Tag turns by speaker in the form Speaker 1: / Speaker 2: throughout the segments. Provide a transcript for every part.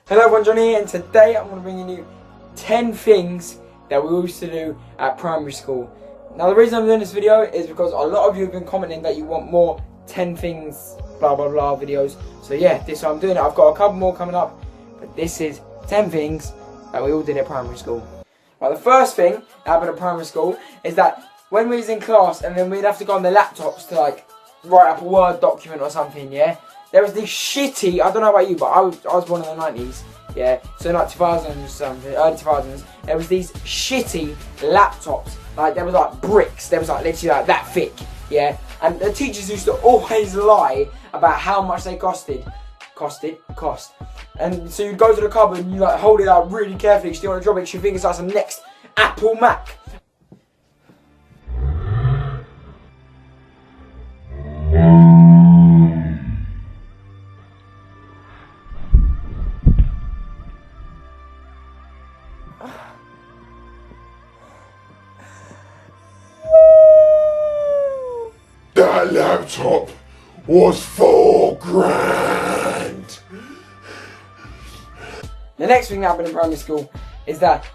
Speaker 1: Hello everyone, Johnny here, and today I'm going to bring you 10 things that we used to do at primary school. Now the reason I'm doing this video is because a lot of you have been commenting that you want more 10 things blah blah blah videos. So yeah, this is what I'm doing. I've got a couple more coming up, but this is 10 things that we all did at primary school. Well, the first thing that happened at primary school is that when we was in class and then we'd have to go on the laptops to like write up a Word document or something, yeah? There was this shitty, I don't know about you, but I was born in the 90s, yeah, so like 2000s, something, early 2000s, there was these shitty laptops, like there was like bricks, there was like literally like that thick, yeah, and the teachers used to always lie about how much they cost. And so you'd go to the cupboard and you like hold it out really carefully because you don't want to drop it because you think it's like some next Apple Mac.
Speaker 2: That laptop was $4 grand.
Speaker 1: The next thing that happened in primary school is that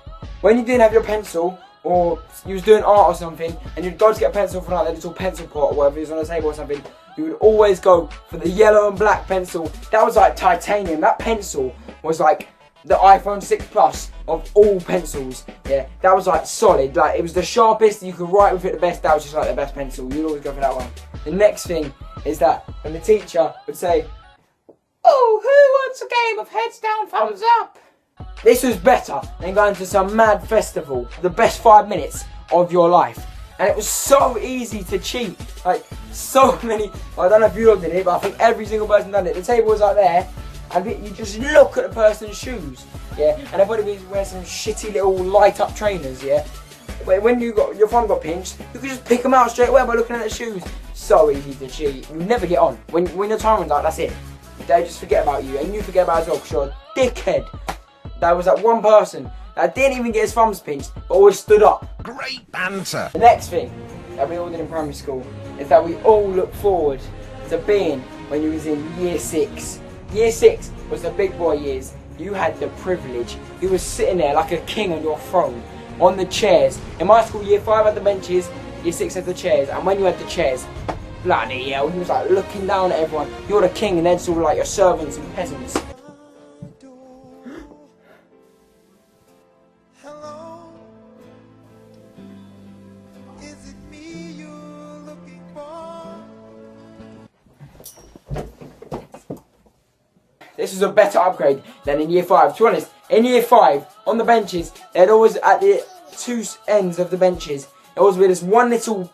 Speaker 1: when you didn't have your pencil or you was doing art or something and you'd go to get a pencil from like the little pencil pot or whatever is on the table or something, you would always go for the yellow and black pencil. That was like titanium. That pencil was like the iPhone 6 Plus of all pencils. Yeah, that was like solid. Like it was the sharpest. You could write with it the best. That was just like the best pencil. You'd always go for that one. The next thing is that when the teacher would say, "Oh, who wants a game of heads down, thumbs up?" This was better than going to some mad festival. The best 5 minutes of your life. And it was so easy to cheat. Like so many. I don't know if you all did it, but I think every single person done it. The table was like there. And you just look at the person's shoes, yeah, and everybody was wearing some shitty little light-up trainers, yeah. When your thumb got pinched, you could just pick them out straight away by looking at the shoes. So easy to cheat. You never get on. When your time runs out, that's it. They just forget about you, and you forget about it as well, because you're a dickhead. There was that one person that didn't even get his thumbs pinched, but always stood up.
Speaker 2: Great banter.
Speaker 1: The next thing that we all did in primary school is that we all look forward to being when you was in year 6. Year 6 was the big boy years. You had the privilege. You were sitting there like a king on your throne, on the chairs. In my school, year 5 had the benches, year 6 had the chairs. And when you had the chairs, bloody hell, he was like looking down at everyone. You're the king and they're sort of like your servants and peasants. This was a better upgrade than in year 5. To be honest, in year 5, on the benches, they'd always, at the two ends of the benches, there always be this one little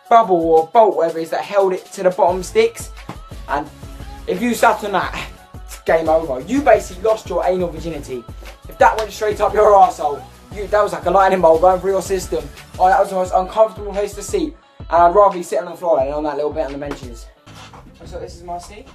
Speaker 1: bubble or bolt, whatever it is, that held it to the bottom sticks. And if you sat on that, it's game over. You basically lost your anal virginity. If that went straight up your arsehole, that was like a lightning bolt going through your system. Oh, that was the most uncomfortable place to sit. And I'd rather be sitting on the floor than on that little bit on the benches. So this is my seat.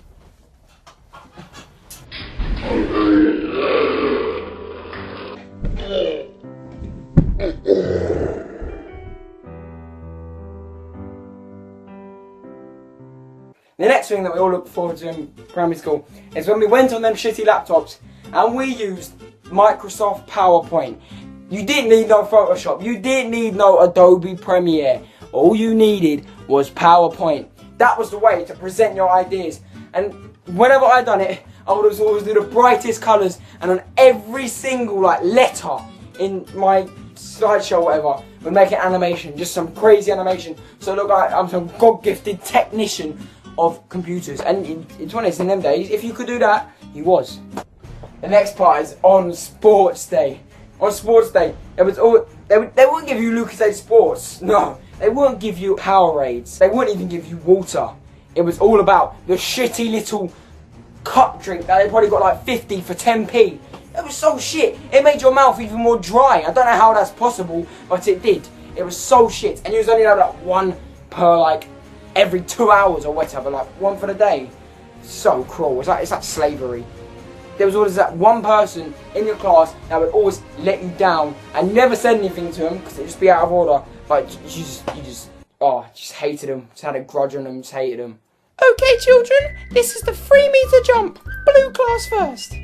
Speaker 1: The next thing that we all look forward to in primary school is when we went on them shitty laptops and we used Microsoft PowerPoint. You didn't need no Photoshop, you didn't need no Adobe Premiere. All you needed was PowerPoint. That was the way to present your ideas. And whenever I done it, I would always do the brightest colours, and on every single like letter in my slideshow or whatever, would make an animation, just some crazy animation. So look like I'm some God-gifted technician of computers. And it's honest, in them days, if you could do that, you was. The next part is on sports day. On sports day, it was all they wouldn't give you Lucasade Sports. No, they wouldn't give you Powerades. They wouldn't even give you water. It was all about the shitty little cup drink that they probably got like 50 for 10p. It was so shit. It made your mouth even more dry. I don't know how that's possible, but it did. It was so shit. And you was only have like one per like every 2 hours or whatever, like one for the day. So cruel. It's like slavery. There was always that one person in your class that would always let you down and you never said anything to them because it'd just be out of order. Like you just hated them. Just had a grudge on them. Just hated them.
Speaker 3: Okay, children, this is the 3 meter jump. Blue class first.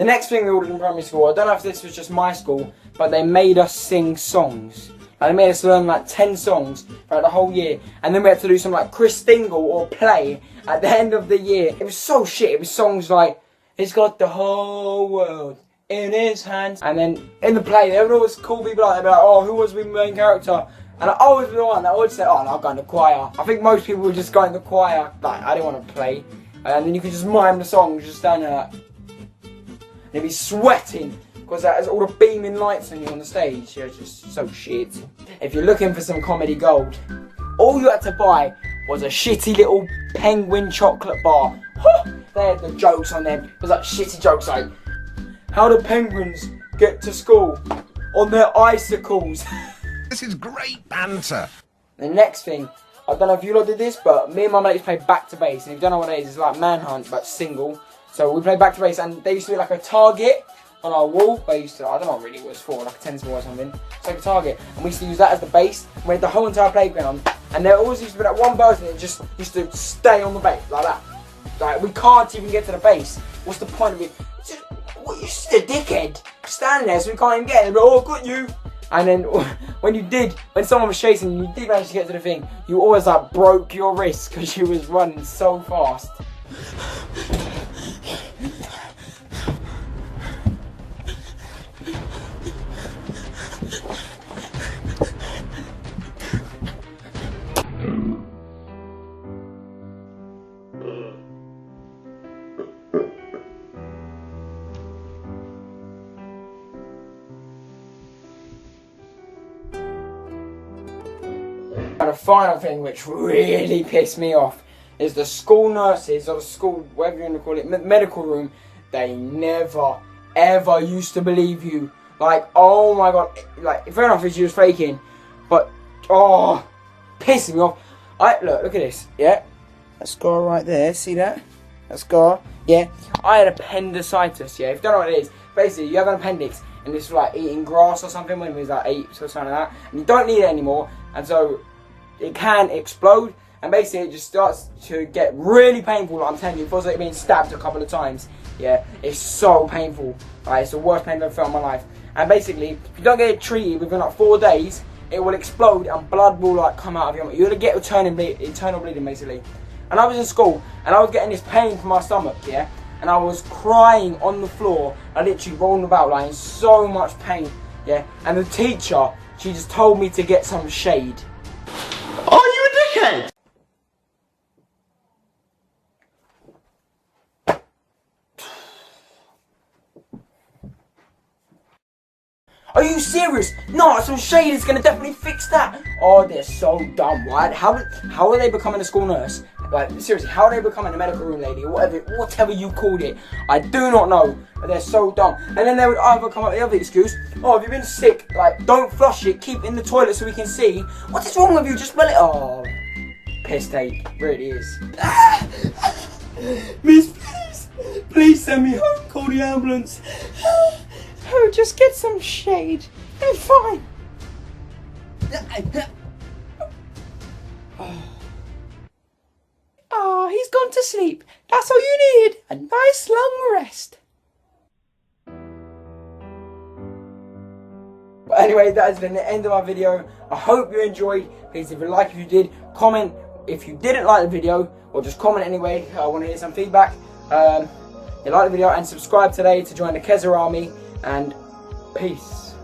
Speaker 1: next thing we all did in primary school, I don't know if this was just my school, but they made us sing songs. Like, they made us learn like 10 songs throughout the whole year, and then we had to do some like Chris Dingle or play at the end of the year. It was so shit. It was songs like, he's got the whole world in his hands. And then in the play, there would always call people out. They'd be like, oh, who was the main character? And I always be the one that would say, oh, no, I'll go in the choir. I think most people would just go in the choir. Like, I didn't want to play. And then you could just mime the songs, just stand there like, and you'd be sweating. Because that has all the beaming lights on you on the stage. It's just so shit. If you're looking for some comedy gold, all you had to buy was a shitty little penguin chocolate bar. They had the jokes on them. It was like shitty jokes like, how do penguins get to school? On their icicles.
Speaker 2: This is great banter.
Speaker 1: The next thing, I don't know if you lot did this, but me and my mates played back to base. And if you don't know what it is, it's like Manhunt, but single. So we played back to base, and they used to be like a target on our wall. They used to, I don't know what really it was for, like a tennis ball or something. It's like a target. And we used to use that as the base. We had the whole entire playground. And there always used to be that one person that just used to stay on the base, like that. Like, we can't even get to the base. What's the point of it? What, you're just a dickhead. Standing there so we can't even get it. But, oh, got you. And then when someone was chasing you, you did manage to get to the thing, you always like broke your wrist because you was running so fast. And the final thing which really pissed me off is the school nurses, or the school, whatever you want to call it, medical room. They never, ever used to believe you. Like, oh my god, like, fair enough if she was faking, but, oh, pissing me off. Look at this, yeah? That scar right there, see that? That scar, yeah? I had appendicitis, yeah? If you don't know what it is, basically, you have an appendix, and it's like eating grass or something when we was like 8 or something like that, and you don't need it anymore, and so it can explode, and basically it just starts to get really painful. Like I'm telling you, it feels like being stabbed a couple of times. Yeah, it's so painful. Like, it's the worst pain I've ever felt in my life. And basically, if you don't get it treated within like 4 days, it will explode and blood will like come out of your. You're gonna get internal bleeding basically. And I was in school and I was getting this pain from my stomach, yeah, and I was crying on the floor. I literally rolling about like in so much pain, yeah. And the teacher, she just told me to get some shade.
Speaker 2: Are you a dickhead?
Speaker 1: Are you serious? No, some shade is gonna definitely fix that. Oh, they're so dumb, right? How are they becoming a school nurse? Like, seriously, how are they becoming a medical room lady or whatever you called it? I do not know, but they're so dumb. And then they would either come up with the other excuse, oh, have you been sick? Like, don't flush it, keep it in the toilet so we can see. What is wrong with you? Just smell it. Oh, piss take, really is. Miss, please send me home, call the ambulance. Oh, just get some shade. I'm fine. Oh, he's gone to sleep. That's all you need. A nice long rest. But anyway, that has been the end of our video. I hope you enjoyed. Please, if you like, if you did, comment if you didn't like the video, or just comment anyway. I want to hear some feedback. You like the video and subscribe today to join the Kezza army. And peace.